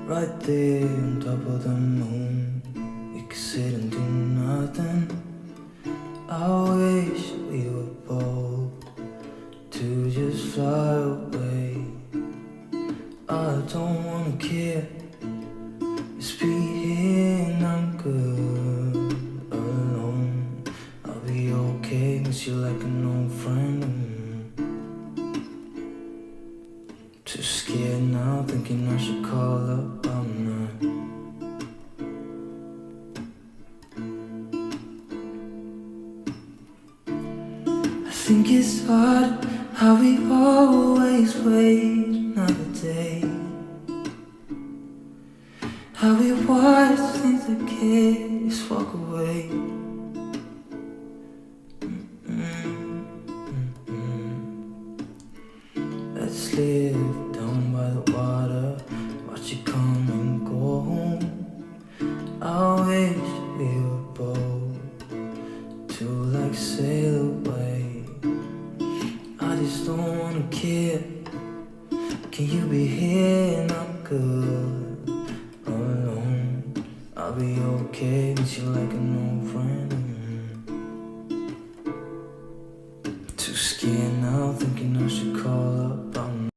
Right there on top of the moon, we could sit and do nothing. I wish we were bold to just fly away. I don't wanna care, just be here and I'm good alone. I'll be okay, miss you like an old friend. Too scared now, thinking I should call up, I'm not. I think it's hard how we always wait another day, how we watch things that kids walk away. Let's live down by the water, watch you come and go home. I wish we were bold to like sail away. I just don't wanna care. Can you be here and I'm good alone? I'll be okay, miss you like an old friend.